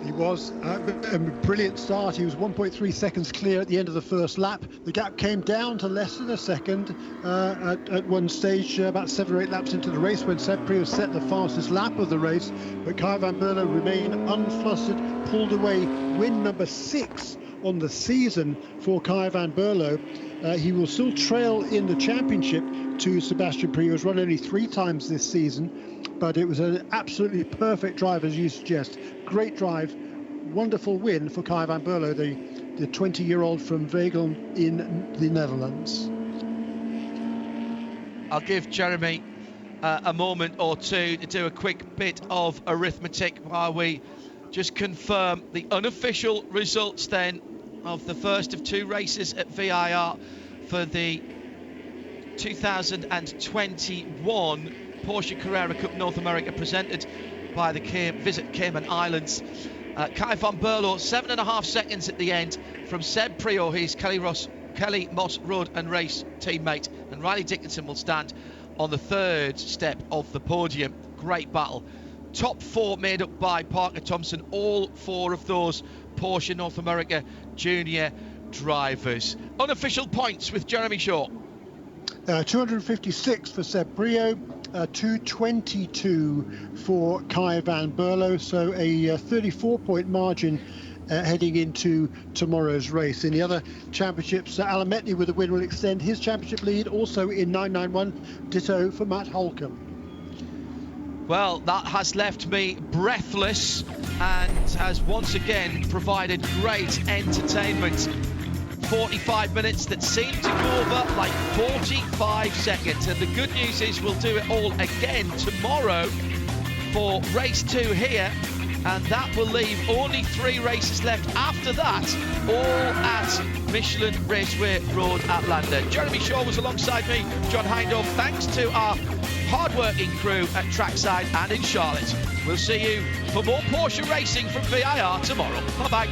He was a brilliant start. He was 1.3 seconds clear at the end of the first lap. The gap came down to less than a second at one stage, about 7 or 8 laps into the race, when Seb Prio set the fastest lap of the race. But Kai van Berlo remained unflustered, pulled away, win number 6 on the season for Kai van Berlo. He will still trail in the championship to Sebastian Prio, who's run only 3 times this season. But it was an absolutely perfect drive, as you suggest. Great drive, wonderful win for Kai van Berlo, the 20-year-old from Veghel in the Netherlands. I'll give Jeremy a moment or two to do a quick bit of arithmetic while we just confirm the unofficial results then of the first of two races at VIR for the 2021 Porsche Carrera Cup North America, presented by the Visit Cayman Islands. Kai van Berlo, 7.5 seconds at the end from Seb Prior, his Kelly Moss Road and Race teammate, and Riley Dickinson will stand on the third step of the podium. Great battle. Top four made up by Parker Thompson, all four of those Porsche North America Junior drivers. Unofficial points with Jeremy Shaw. 256 for Seb Brio, 222 for Kai van Berlo, so a 34-point margin heading into tomorrow's race. In the other championships, Alan Metney with a win will extend his championship lead, also in 991, ditto for Matt Holcomb. Well, that has left me breathless and has once again provided great entertainment. 45 minutes that seem to go over like 45 seconds. And the good news is we'll do it all again tomorrow for race 2 here. And that will leave only 3 races left after that, all at Michelin Raceway Road, Atlanta. Jeremy Shaw was alongside me, John Hindhaugh. Thanks to our hard-working crew at Trackside and in Charlotte. We'll see you for more Porsche racing from VIR tomorrow. Bye-bye.